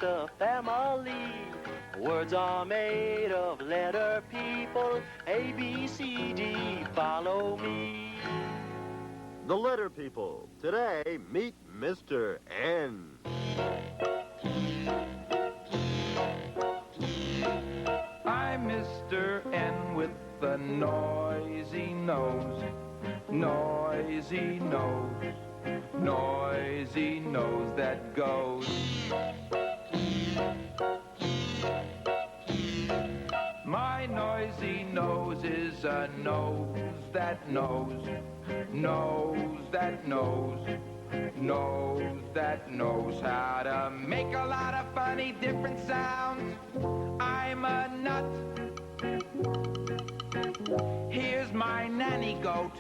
the family. Words are made of letter people. A, B, C, D, follow me. The letter people. Today, meet Mr. N. I'm Mr. N with the noisy nose. Noisy nose. Noisy nose that goes. My noisy nose is a nose that knows. Knows that knows. Knows that knows how to make a lot of funny different sounds. I'm a nut. Here's my nanny goat.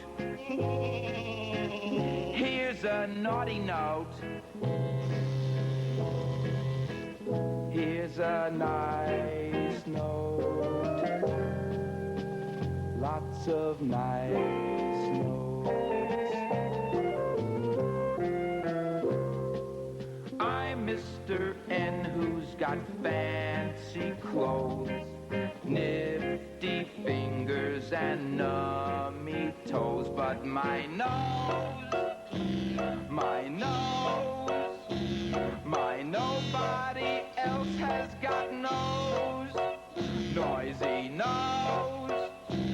Here's a naughty note. Here's a nice note. Lots of nice notes. I'm Mr. N who's got fancy clothes, nifty fingers and nummy toes, but my nose, nobody else has got nose. Noisy nose,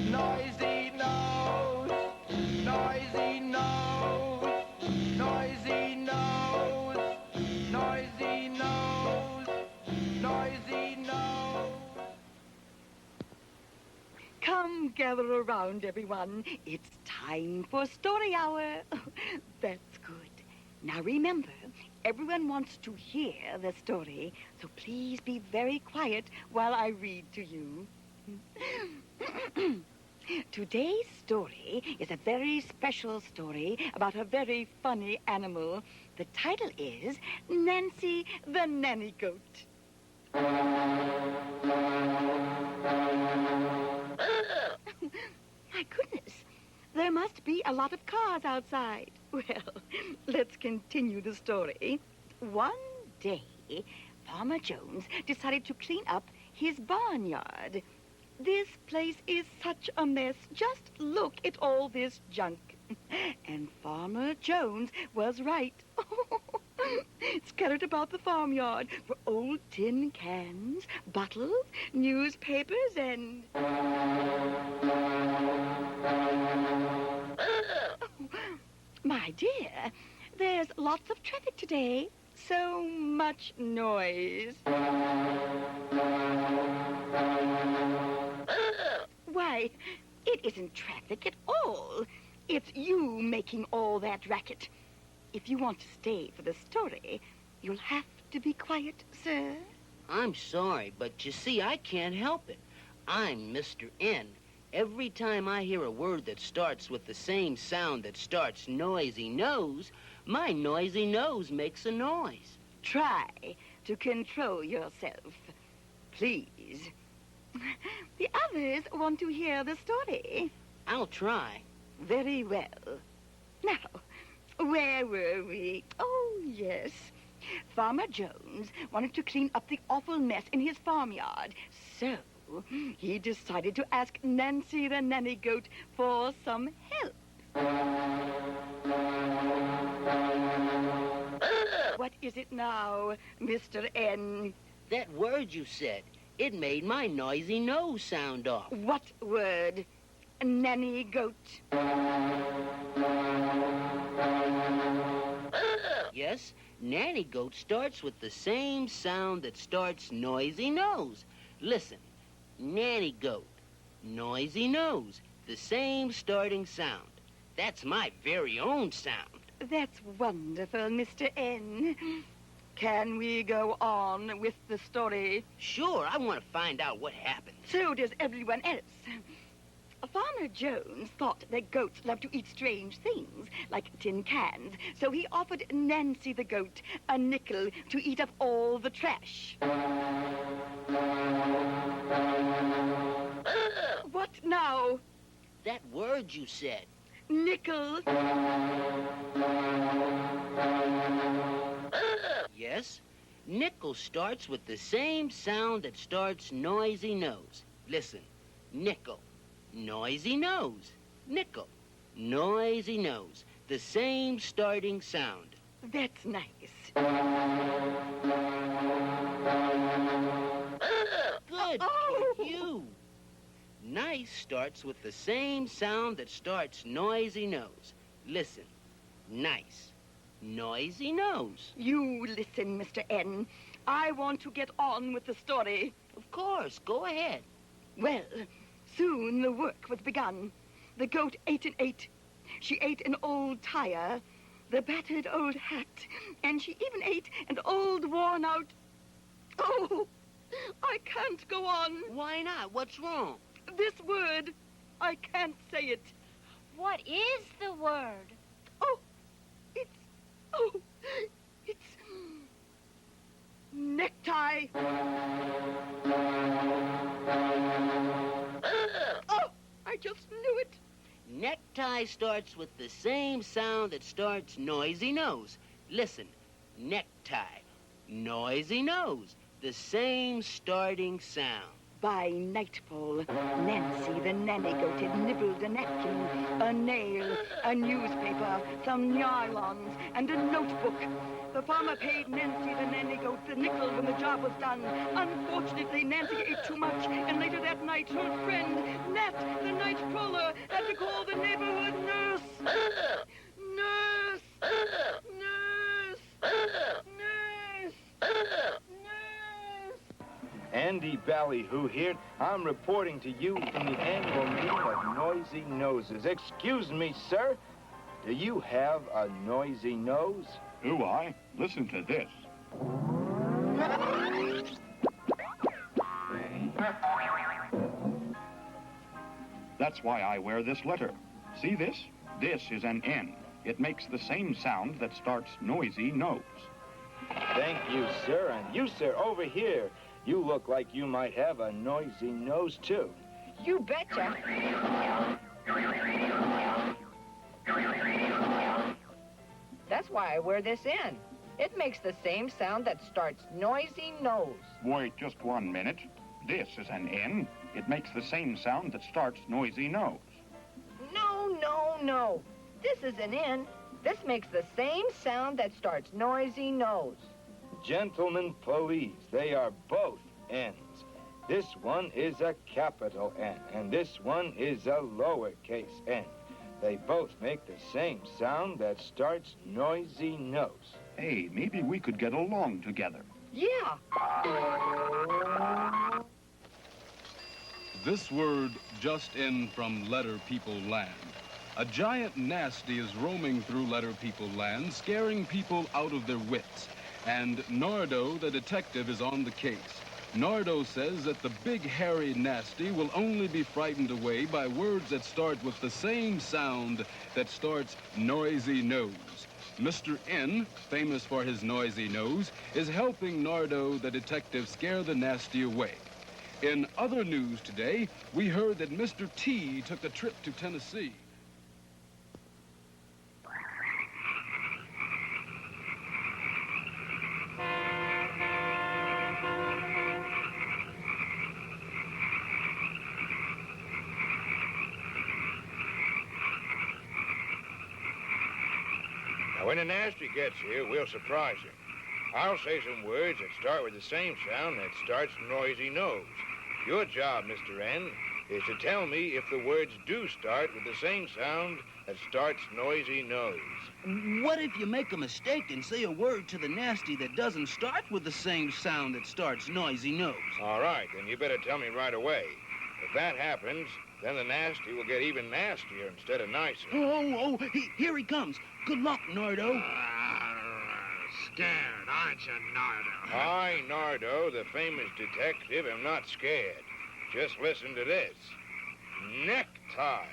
noisy nose, noisy nose, noisy nose, noisy nose, noisy nose. Come gather around, everyone. It's time for story hour. That's good. Now remember, everyone wants to hear the story, so please be very quiet while I read to you. Today's story is a very special story about a very funny animal. The title is Nancy the Nanny Goat. My goodness, there must be a lot of cars outside. Well, let's continue the story. One day, Farmer Jones decided to clean up his barnyard. This place is such a mess. Just look at all this junk. And Farmer Jones was right. Scattered about the farmyard were old tin cans, bottles, newspapers, and... My dear, there's lots of traffic today. So much noise. Why, it isn't traffic at all. It's you making all that racket. If you want to stay for the story, you'll have to be quiet, sir. I'm sorry, but you see, I can't help it. I'm Mr. N. Every time I hear a word that starts with the same sound that starts noisy nose, my noisy nose makes a noise. Try to control yourself, please. The others want to hear the story. I'll try. Very well. Now, where were we? Oh, yes. Farmer Jones wanted to clean up the awful mess in his farmyard. So he decided to ask Nancy the Nanny Goat for some help. What is it now, Mr. N? That word you said, it made my noisy nose sound off. What word? Nanny Goat. Yes, Nanny Goat starts with the same sound that starts noisy nose. Listen, Nanny Goat, noisy nose, the same starting sound. That's my very own sound. That's wonderful, Mr. N. Can we go on with the story? Sure, I want to find out what happened. So does everyone else. Farmer Jones thought that goats love to eat strange things, like tin cans, so he offered Nancy the goat a nickel to eat up all the trash. What now? That word you said. Nickel. Yes, Nickel starts with the same sound that starts noisy nose. Listen, nickel, noisy nose, nickel, noisy nose. The same starting sound. That's nice. Good Oh. for you. Nice starts with the same sound that starts noisy nose. Listen, nice, noisy nose. You listen, Mr. N. I want to get on with the story. Of course, go ahead. Well, soon the work was begun. The goat ate and ate. She ate an old tire, the battered old hat, and she even ate an old worn-out... Oh, I can't go on. Why not? What's wrong? This word, I can't say it. What is the word? Oh, it's necktie. Oh, I just knew it. Necktie starts with the same sound that starts noisy nose. Listen, necktie, noisy nose. The same starting sound. By nightfall, Nancy the nanny goat had nibbled a napkin, a nail, a newspaper, some nylons, and a notebook. The farmer paid Nancy the nanny goat the nickel when the job was done. Unfortunately, Nancy ate too much, and later that night, her friend, Nat, the night crawler, had to call the neighborhood nurse. Nurse! Nurse! Nurse! Nurse! Andy Ballyhoo here. I'm reporting to you from the annual meeting of Noisy Noses. Excuse me, sir. Do you have a noisy nose? Do I? Listen to this. That's why I wear this letter. See this? This is an N. It makes the same sound that starts noisy nose. Thank you, sir. And you, sir, over here. You look like you might have a noisy nose, too. You betcha. That's why I wear this in. It makes the same sound that starts noisy nose. Wait just 1 minute. This is an N. It makes the same sound that starts noisy nose. No, no, no. This is an N. This makes the same sound that starts noisy nose. Gentlemen police, they are both N's. This one is a capital N, and this one is a lowercase n. They both make the same sound that starts noisy nose. Hey, maybe we could get along together. Yeah. This word just in from Letter People Land. A giant nasty is roaming through Letter People Land, scaring people out of their wits. And Nardo, the detective, is on the case. Nardo says that the big hairy nasty will only be frightened away by words that start with the same sound that starts noisy nose. Mr. N, famous for his noisy nose, is helping Nardo, the detective, scare the nasty away. In other news today, we heard that Mr. T took a trip to Tennessee. Now, when the nasty gets here, we'll surprise him. I'll say some words that start with the same sound that starts noisy nose. Your job, Mr. N, is to tell me if the words do start with the same sound that starts noisy nose. What if you make a mistake and say a word to the nasty that doesn't start with the same sound that starts noisy nose? All right, then you better tell me right away. If that happens, then the nasty will get even nastier instead of nicer. Here he comes. Good luck, Nardo. Scared, aren't you, Nardo? I, Nardo, the famous detective, am not scared. Just listen to this. Necktie.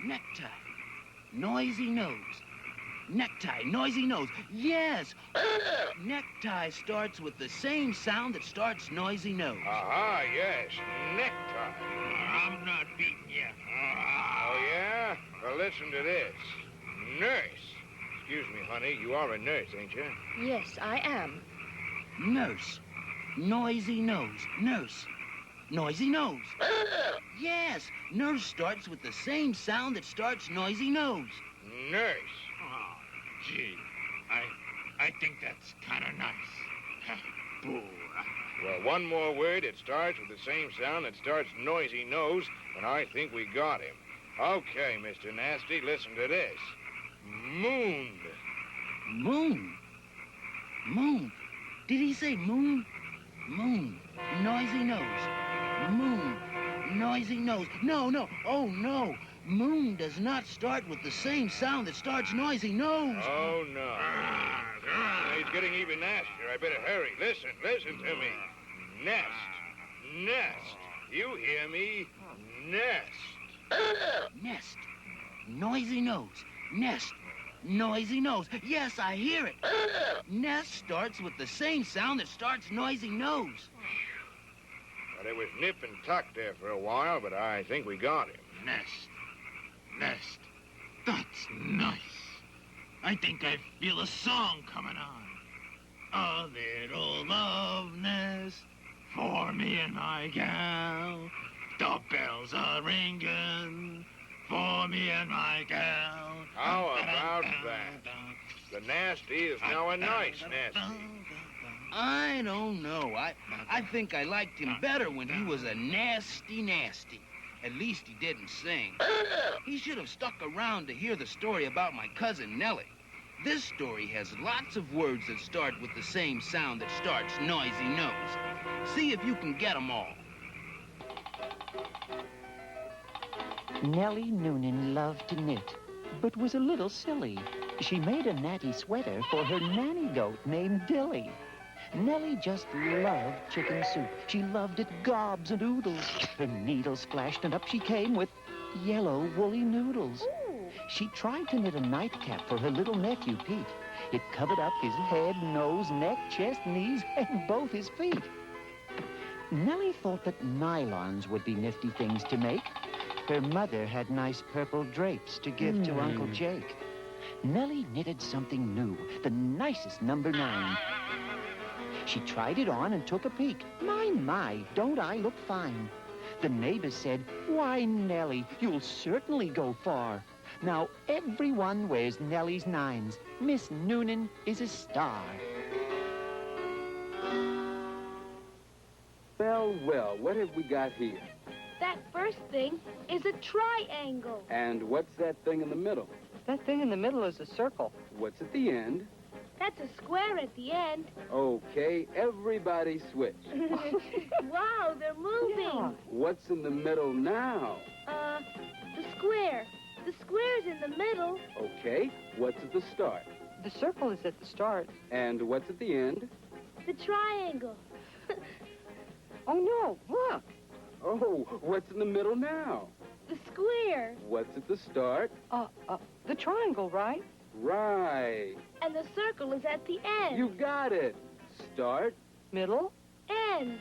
Necktie. Noisy nose. Necktie. Noisy nose. Yes. Necktie starts with the same sound that starts noisy nose. Aha, yes. Necktie. I'm not beating you. Oh, yeah? Well, listen to this. Nurse. Excuse me, honey. You are a nurse, ain't you? Yes, I am. Nurse. Noisy nose. Nurse. Noisy nose. Yes, nurse starts with the same sound that starts noisy nose. Nurse. Oh, gee, I think that's kind of nice. Boo. Well, one more word that starts with the same sound that starts noisy nose, and I think we got him. Okay, Mr. Nasty, listen to this. Moon. Moon. Moon. Did he say moon? Moon. Noisy nose. Moon. Noisy nose. No, no. Oh, no. Moon does not start with the same sound that starts noisy nose. Oh, no. He's getting even nastier. I better hurry. Listen to me. Nest. Nest. You hear me? Nest. Nest. Noisy nose. Nest. Noisy nose. Yes, I hear it. Nest starts with the same sound that starts noisy nose. Well, it was nip and tuck there for a while, but I think we got him. Nest. Nest. That's nice. I think I feel a song coming on. A little love nest for me and my gal. The bells are ringing for me and my gal. How about that? The Nasty is now a nice Nasty. I don't know. I think I liked him better when he was a nasty. At least he didn't sing. He should have stuck around to hear the story about my cousin Nellie. This story has lots of words that start with the same sound that starts noisy nose. See if you can get them all. Nellie Noonan loved to knit, but was a little silly. She made a natty sweater for her nanny goat named Dilly. Nellie just loved chicken soup. She loved it gobs and oodles. Her needle splashed and up she came with yellow woolly noodles. Ooh. She tried to knit a nightcap for her little nephew Pete. It covered up his head, nose, neck, chest, knees, and both his feet. Nellie thought that nylons would be nifty things to make. Her mother had nice purple drapes to give to Uncle Jake. Nellie knitted something new, the nicest number 9. She tried it on and took a peek. My, don't I look fine? The neighbors said, "Why, Nellie, you'll certainly go far." Now everyone wears Nellie's 9s. Miss Noonan is a star. Well, well, what have we got here? That first thing is a triangle. And what's that thing in the middle? That thing in the middle is a circle. What's at the end? That's a square at the end. Okay, everybody switch. Wow, they're moving. Yeah. What's in the middle now? The square. The square's in the middle. Okay, what's at the start? The circle is at the start. And what's at the end? The triangle. Oh, no, look. Oh, what's in the middle now? The square. What's at the start? The triangle, right? Right. And the circle is at the end. You got it. Start. Middle. End.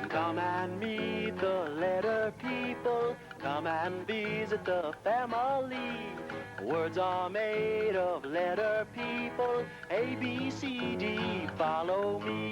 Come and meet the letter people. Come and visit the family. Words are made of letter people. A, B, C, D, follow me.